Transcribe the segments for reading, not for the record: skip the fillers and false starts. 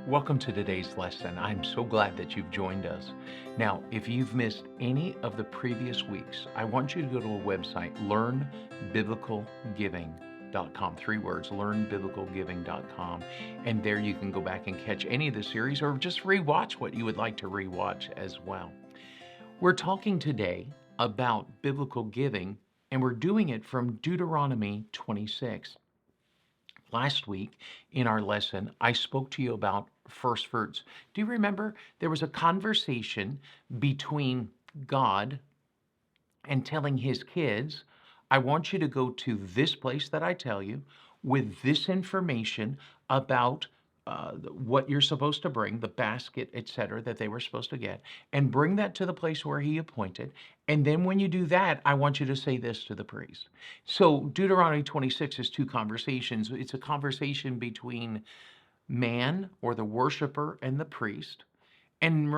Welcome to today's lesson. I'm so glad that you've joined us. Now, if you've missed any of the previous weeks, I want you to go to a website, learnbiblicalgiving.com. Three words, learnbiblicalgiving.com. And there you can go back and catch any of the series or just rewatch what you would like to rewatch as well. We're talking today about biblical giving, and we're doing it from Deuteronomy 26. Last week in our lesson, I spoke to you about first fruits. Do you remember there was a conversation between God and telling his kids, I want you to go to this place that I tell you with this information about what you're supposed to bring, the basket, etc., that they were supposed to get, and bring that to the place where he appointed. And then when you do that, I want you to say this to the priest. So Deuteronomy 26 is two conversations. It's a conversation between man or the worshiper and the priest. And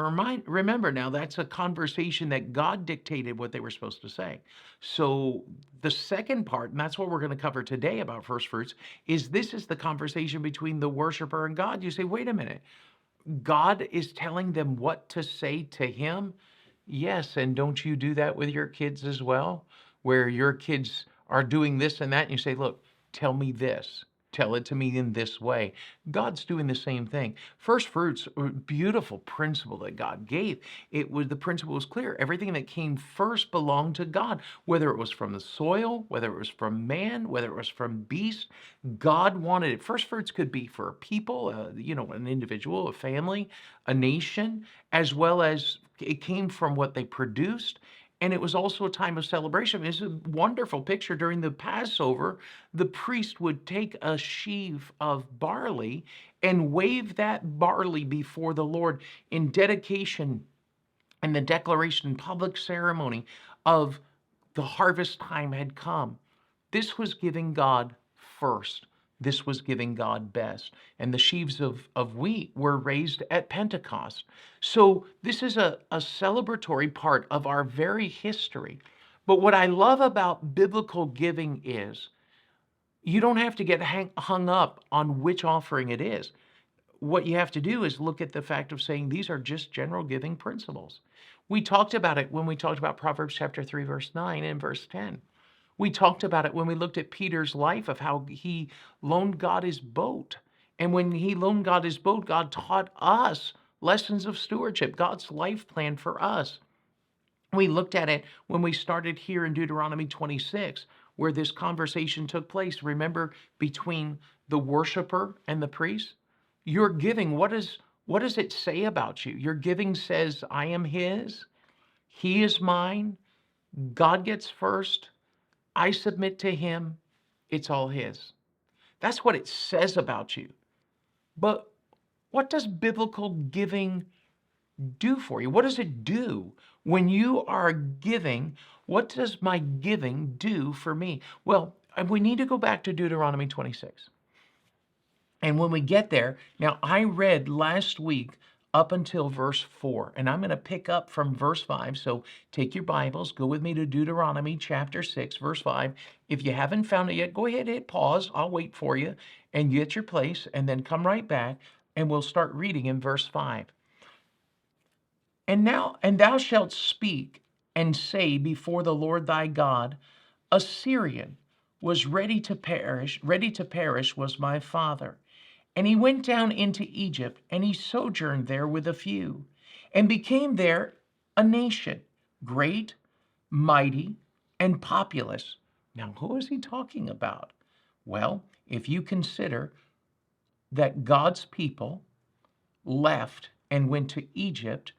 remember now, that's a conversation that God dictated what they were supposed to say. So the second part, and that's what we're going to cover today about first fruits, is this is the conversation between the worshiper and God. You say, wait a minute, God is telling them what to say to him? Yes, and don't you do that with your kids as well? Where your kids are doing this and that, and you say, look, tell me this. Tell it to me in this way. God's doing the same thing. First fruits, a beautiful principle that God gave. The principle was clear. Everything that came first belonged to God, whether it was from the soil, whether it was from man, whether it was from beast. God wanted it. First fruits could be for a people, an individual, a family, a nation, as well as it came from what they produced. And it was also a time of celebration. It's a wonderful picture. During the Passover, the priest would take a sheaf of barley and wave that barley before the Lord in dedication and the declaration, public ceremony of the harvest time had come. This was giving God first. This was giving God best. And the sheaves of wheat were raised at Pentecost. So this is a celebratory part of our very history. But what I love about biblical giving is you don't have to get hung up on which offering it is. What you have to do is look at the fact of saying these are just general giving principles. We talked about it when we talked about Proverbs chapter 3, verse 9 and verse 10. We talked about it when we looked at Peter's life of how he loaned God his boat. And when he loaned God his boat, God taught us lessons of stewardship, God's life plan for us. We looked at it when we started here in Deuteronomy 26, where this conversation took place. Remember, between the worshiper and the priest? Your giving, what does it say about you? Your giving says, I am his, he is mine, God gets first, I submit to him, it's all his. That's what it says about you. But what does biblical giving do for you? What does it do when you are giving? What does my giving do for me? Well, we need to go back to Deuteronomy 26. And when we get there, now I read last week up until verse 4, and I'm going to pick up from verse 5. So take your Bibles, go with me to Deuteronomy chapter 6, verse 5. If you haven't found it yet, go ahead and hit pause. I'll wait for you and get your place, and then come right back, and we'll start reading in verse 5. And thou shalt speak and say before the Lord thy God, Assyrian was ready to perish was my father. And he went down into Egypt, and he sojourned there with a few, and became there a nation, great, mighty, and populous. Now, who is he talking about? Well, if you consider that God's people left and went to Egypt,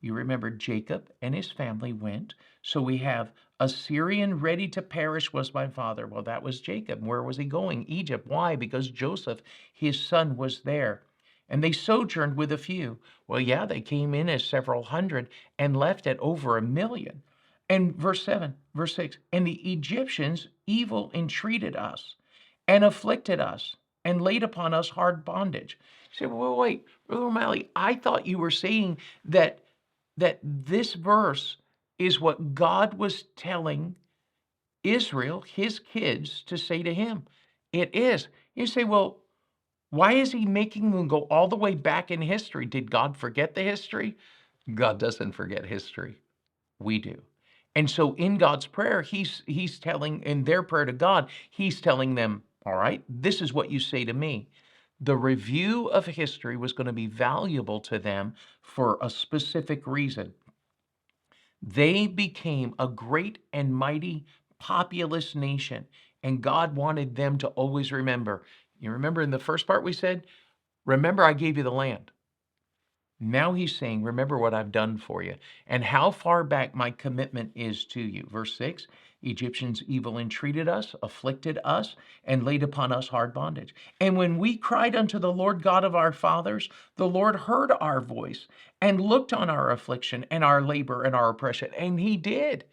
you remember Jacob and his family went. So we have Assyrian ready to perish was my father. Well, that was Jacob. Where was he going? Egypt. Why? Because Joseph, his son, was there. And they sojourned with a few. Well, yeah, they came in as several hundred and left at over 1,000,000. And verse 7, verse 6, and the Egyptians evil entreated us and afflicted us and laid upon us hard bondage. You say, well, wait, Brother O'Malley, I thought you were saying that this verse is what God was telling Israel, his kids, to say to him. It is. You say, well, Why is he making them go all the way back in history? Did God forget the history? God doesn't forget history. We do. And so in God's prayer, he's telling, in their prayer to God, he's telling them, all right, this is what you say to me. The review of history was going to be valuable to them for a specific reason. They became a great and mighty populous nation, and God wanted them to always remember. You remember in the first part we said, remember I gave you the land. Now he's saying, remember what I've done for you and how far back my commitment is to you. Verse 6, Egyptians evil entreated us, afflicted us, and laid upon us hard bondage. And when we cried unto the Lord God of our fathers, the Lord heard our voice and looked on our affliction and our labor and our oppression. And he did.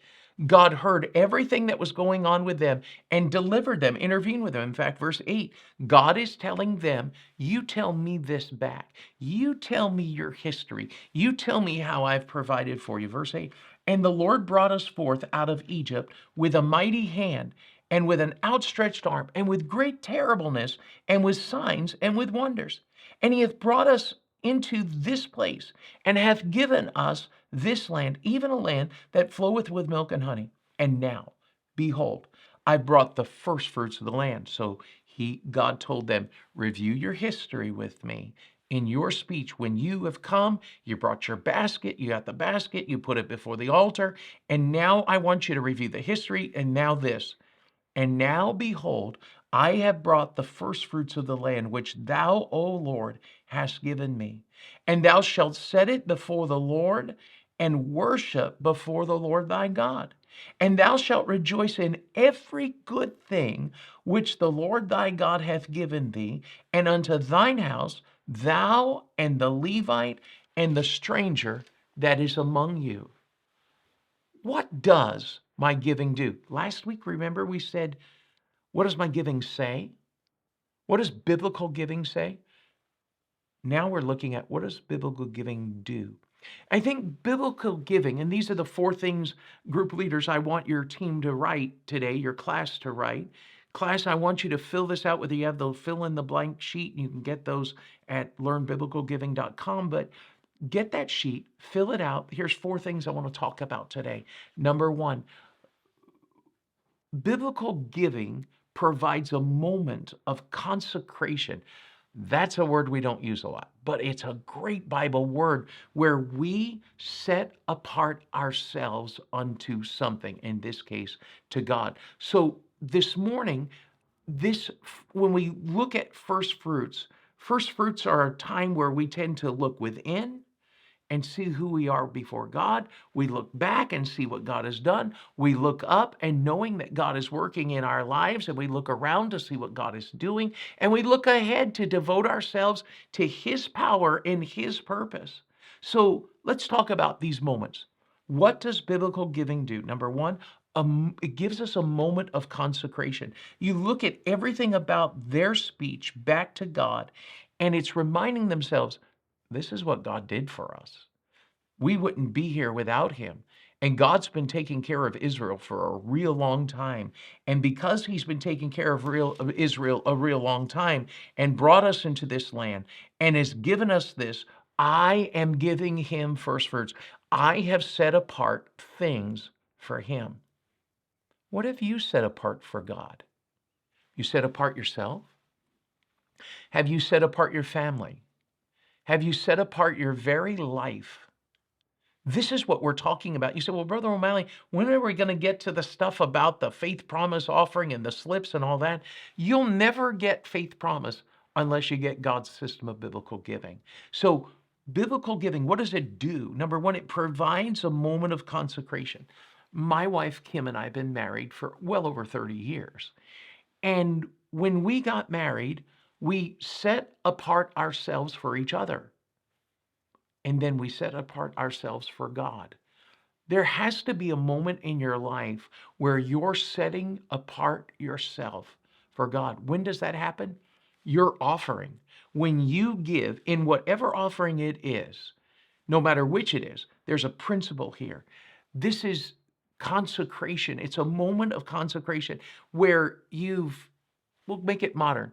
God heard everything that was going on with them and delivered them, intervened with them. In fact, verse 8, God is telling them, you tell me this back. You tell me your history. You tell me how I've provided for you. Verse 8, and the Lord brought us forth out of Egypt with a mighty hand and with an outstretched arm and with great terribleness and with signs and with wonders. And he hath brought us into this place and hath given us this land, even a land that floweth with milk and honey. And now, behold, I brought the first fruits of the land. So God told them, review your history with me. In your speech, when you have come, you brought your basket, you got the basket, you put it before the altar, and now I want you to review the history, and now this. And now, behold, I have brought the first fruits of the land, which thou, O Lord, hast given me. And thou shalt set it before the Lord and worship before the Lord thy God. And thou shalt rejoice in every good thing which the Lord thy God hath given thee, and unto thine house, thou and the Levite and the stranger that is among you. What does my giving do? Last week, remember, we said, what does my giving say? What does biblical giving say? Now we're looking at what does biblical giving do? I think biblical giving, and these are the four things, group leaders, I want your team to write today, your class to write. Class, I want you to fill this out, whether you have the fill in the blank sheet, and you can get those at learnbiblicalgiving.com, but get that sheet, fill it out. Here's four things I want to talk about today. Number one, biblical giving provides a moment of consecration. That's a word we don't use a lot, but it's a great Bible word where we set apart ourselves unto something, in this case, to God. So this morning, when we look at first fruits are a time where we tend to look within and see who we are before God. We look back and see what God has done. We look up and knowing that God is working in our lives, and we look around to see what God is doing, and we look ahead to devote ourselves to his power and his purpose. So let's talk about these moments. What does biblical giving do? Number one, it gives us a moment of consecration. You look at everything about their speech back to God, and it's reminding themselves, this is what God did for us. We wouldn't be here without him. And God's been taking care of Israel for a real long time. And because he's been taking care of Israel a real long time and brought us into this land and has given us this, I am giving him first fruits. I have set apart things for him. What have you set apart for God? You set apart yourself? Have you set apart your family? Have you set apart your very life? This is what we're talking about. You say, well, Brother O'Malley, when are we going to get to the stuff about the faith promise offering and the slips and all that? You'll never get faith promise unless you get God's system of biblical giving. So biblical giving, what does it do? Number one, it provides a moment of consecration. My wife, Kim, and I have been married for well over 30 years. And when we got married, we set apart ourselves for each other. And then we set apart ourselves for God. There has to be a moment in your life where you're setting apart yourself for God. When does that happen? Your offering. When you give in whatever offering it is, no matter which it is, there's a principle here. This is consecration. It's a moment of consecration where we'll make it modern.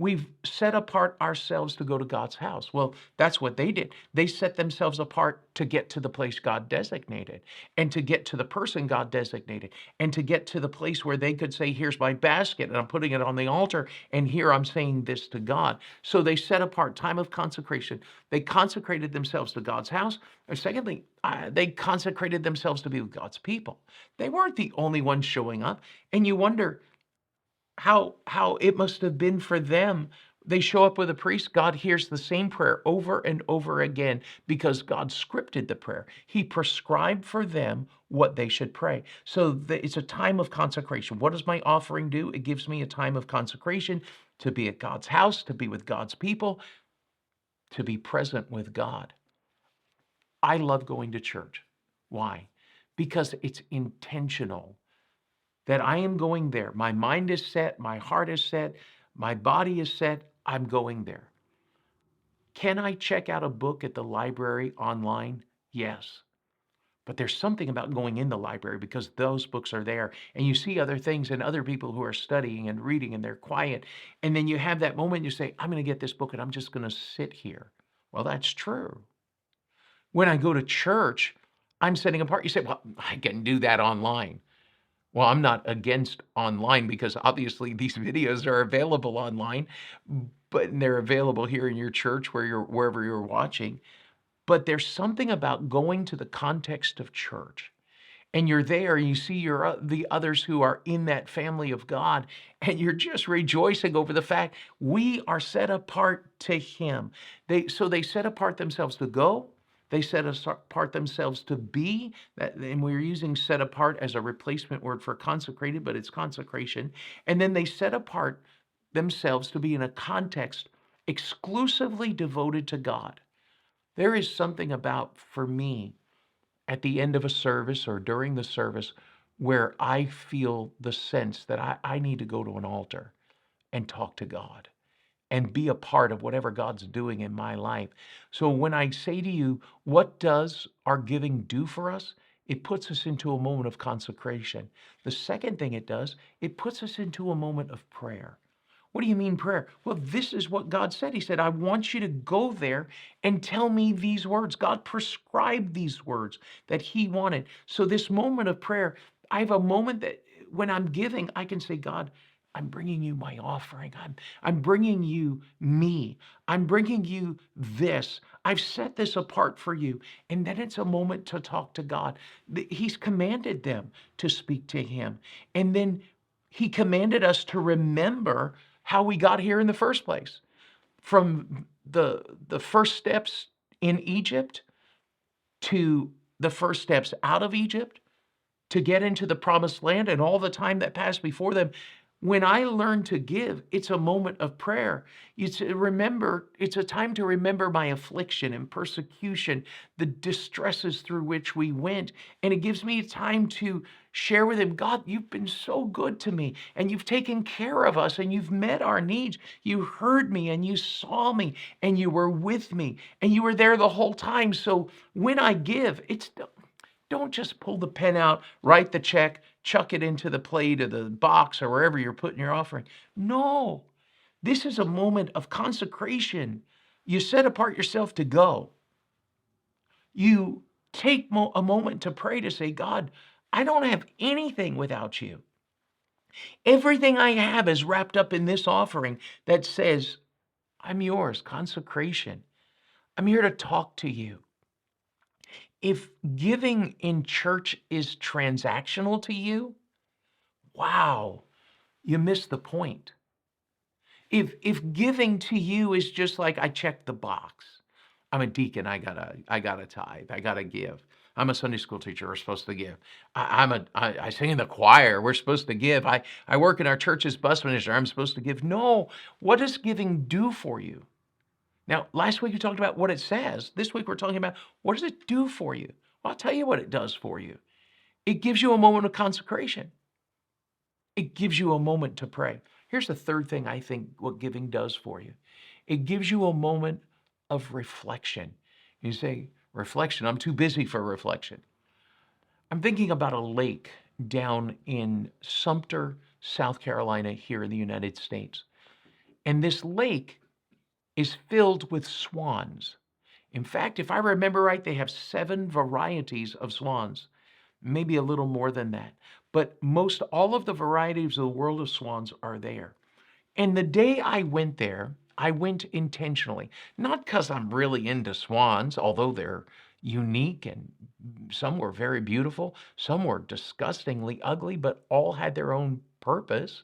We've set apart ourselves to go to God's house. Well, that's what they did. They set themselves apart to get to the place God designated and to get to the person God designated and to get to the place where they could say, here's my basket and I'm putting it on the altar and here I'm saying this to God. So they set apart time of consecration. They consecrated themselves to God's house. And secondly, they consecrated themselves to be with God's people. They weren't the only ones showing up. And you wonder, how it must have been for them. They show up with a priest. God hears the same prayer over and over again because God scripted the prayer. He prescribed for them what they should pray. So it's a time of consecration. What does my offering do? It gives me a time of consecration to be at God's house, to be with God's people, to be present with God. I love going to church. Why? Because it's intentional that I am going there. My mind is set, my heart is set, my body is set. I'm going there. Can I check out a book at the library online? Yes. But there's something about going in the library because those books are there and you see other things and other people who are studying and reading and they're quiet. And then you have that moment you say, I'm going to get this book and I'm just going to sit here. Well, that's true. When I go to church, I'm setting apart. You say, well, I can do that online. Well, I'm not against online because obviously these videos are available online, but they're available here in your church wherever you're watching. But there's something about going to the context of church. And you're there, and you see the others who are in that family of God, and you're just rejoicing over the fact we are set apart to Him. So they set apart themselves to go. They set apart themselves to be, and we're using set apart as a replacement word for consecrated, but it's consecration. And then they set apart themselves to be in a context exclusively devoted to God. There is something about, for me, at the end of a service or during the service where I feel the sense that I need to go to an altar and talk to God and be a part of whatever God's doing in my life. So when I say to you, what does our giving do for us? It puts us into a moment of consecration. The second thing it does, it puts us into a moment of prayer. What do you mean prayer? Well, this is what God said. He said, I want you to go there and tell me these words. God prescribed these words that He wanted. So this moment of prayer, I have a moment that when I'm giving, I can say, God, I'm bringing you my offering. I'm bringing you me. I'm bringing you this. I've set this apart for you. And then it's a moment to talk to God. He's commanded them to speak to Him. And then He commanded us to remember how we got here in the first place. From the first steps in Egypt to the first steps out of Egypt to get into the promised land and all the time that passed before them. When I learn to give, it's a moment of prayer. It's a time to remember my affliction and persecution, the distresses through which we went. And it gives me time to share with Him, God, you've been so good to me and you've taken care of us and you've met our needs. You heard me and you saw me and you were with me and you were there the whole time. So when I give, don't just pull the pen out, write the check, chuck it into the plate or the box or wherever you're putting your offering. No, this is a moment of consecration. You set apart yourself to go. You take a moment to pray to say, God, I don't have anything without you. Everything I have is wrapped up in this offering that says, I'm yours, consecration. I'm here to talk to you. If giving in church is transactional to you, wow, you missed the point. If giving to you is just like I checked the box. I'm a deacon, I gotta tithe, I gotta give. I'm a Sunday school teacher, we're supposed to give. I sing in the choir, we're supposed to give. I work in our church's bus minister, I'm supposed to give. No, what does giving do for you? Now, last week we talked about what it says. This week we're talking about what does it do for you? Well, I'll tell you what it does for you. It gives you a moment of consecration. It gives you a moment to pray. Here's the third thing I think what giving does for you. It gives you a moment of reflection. You say, reflection, I'm too busy for reflection. I'm thinking about a lake down in Sumter, South Carolina, here in the United States. And this lake is filled with swans. In fact, if I remember right, they have 7 varieties of swans, maybe a little more than that. But most all of the varieties of the world of swans are there. And the day I went there, I went intentionally, not because I'm really into swans, although they're unique and some were very beautiful, some were disgustingly ugly, but all had their own purpose.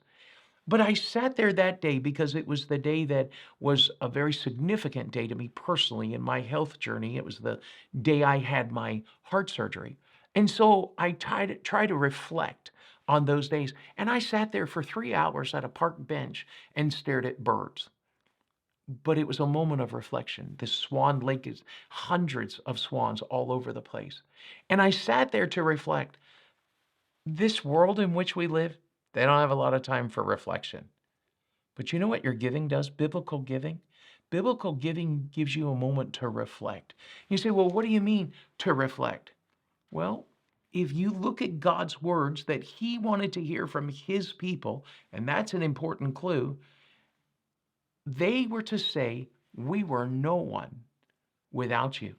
But I sat there that day because it was the day that was a very significant day to me personally in my health journey. It was the day I had my heart surgery. And so I try to reflect on those days. And I sat there for 3 hours at a park bench and stared at birds. But it was a moment of reflection. This Swan Lake is hundreds of swans all over the place. And I sat there to reflect. This world in which we live, they don't have a lot of time for reflection. But you know what your giving does? Biblical giving? Biblical giving gives you a moment to reflect. You say, well, what do you mean to reflect? Well, if you look at God's words that he wanted to hear from his people, and that's an important clue, they were to say, we were no one without you.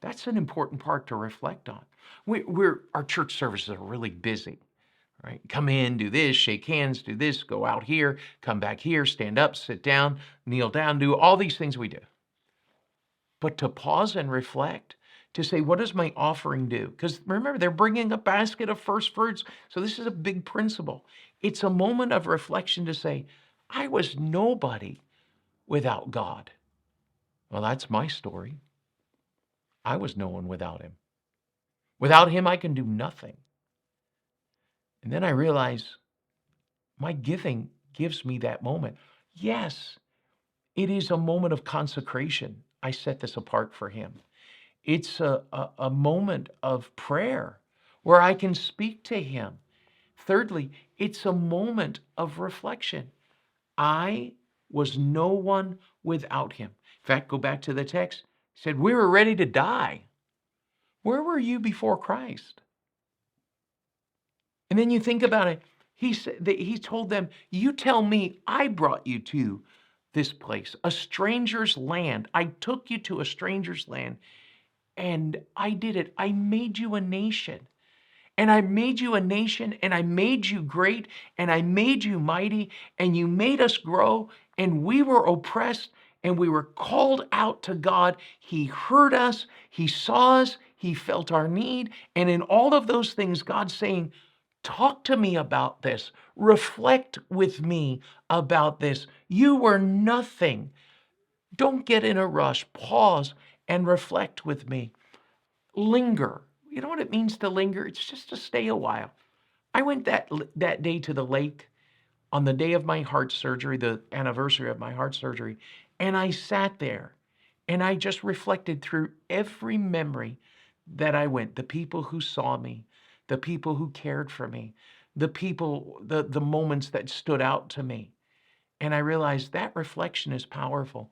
That's an important part to reflect on. Our church services are really busy. Right? Come in, do this, shake hands, do this, go out here, come back here, stand up, sit down, kneel down, do all these things we do. But to pause and reflect, to say, what does my offering do? Because remember, they're bringing a basket of first fruits. So this is a big principle. It's a moment of reflection to say, I was nobody without God. Well, that's my story. I was no one without him. Without him, I can do nothing. And then I realize my giving gives me that moment. Yes, it is a moment of consecration. I set this apart for him. It's a moment of prayer where I can speak to him. Thirdly, it's a moment of reflection. I was no one without him. In fact, go back to the text. It said, we were ready to die. Where were you before Christ? And then you think about it. He told them, you tell me I brought you to this place, a stranger's land. I took you to a stranger's land and I did it. I made you a nation. And I made you a nation and I made you great and I made you mighty and you made us grow and we were oppressed and we were called out to God. He heard us. He saw us. He felt our need. And in all of those things, God's saying, talk to me about this. Reflect with me about this. You were nothing. Don't get in a rush. Pause and reflect with me. Linger. You know what it means to linger? It's just to stay a while. I went that day to the lake on the day of my heart surgery, the anniversary of my heart surgery, and I sat there and I just reflected through every memory that I went, the people who saw me, the people who cared for me, the moments that stood out to me. And I realized that reflection is powerful.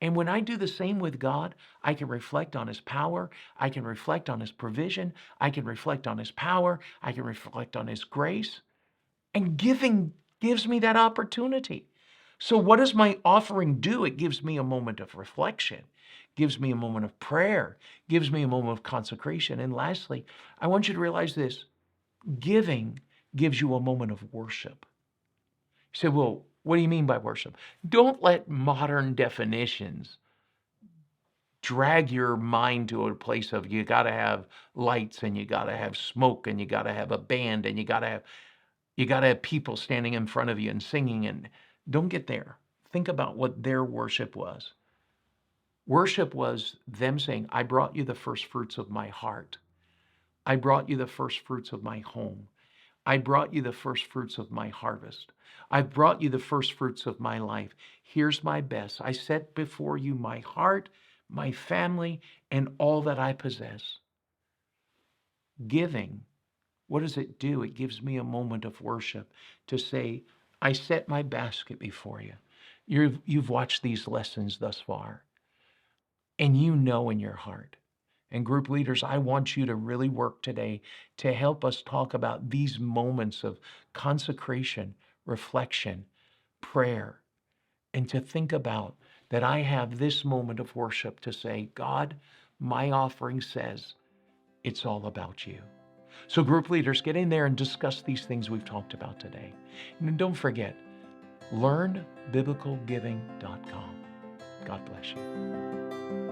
And when I do the same with God, I can reflect on his power. I can reflect on his provision. I can reflect on his power. I can reflect on his grace. And giving gives me that opportunity. So what does my offering do? It gives me a moment of reflection, gives me a moment of prayer, gives me a moment of consecration. And lastly, I want you to realize this. Giving gives you a moment of worship. You say, well, what do you mean by worship? Don't let modern definitions drag your mind to a place of you got to have lights and you got to have smoke and you got to have a band and you got to have people standing in front of you and singing, and don't get there. Think about what their worship was. Worship was them saying, I brought you the first fruits of my heart. I brought you the first fruits of my home. I brought you the first fruits of my harvest. I've brought you the first fruits of my life. Here's my best. I set before you my heart, my family, and all that I possess. Giving, what does it do? It gives me a moment of worship to say, I set my basket before you. You've watched these lessons thus far, and you know in your heart. And group leaders, I want you to really work today to help us talk about these moments of consecration, reflection, prayer, and to think about that I have this moment of worship to say, God, my offering says it's all about you. So group leaders, get in there and discuss these things we've talked about today. And don't forget, learnbiblicalgiving.com. God bless you.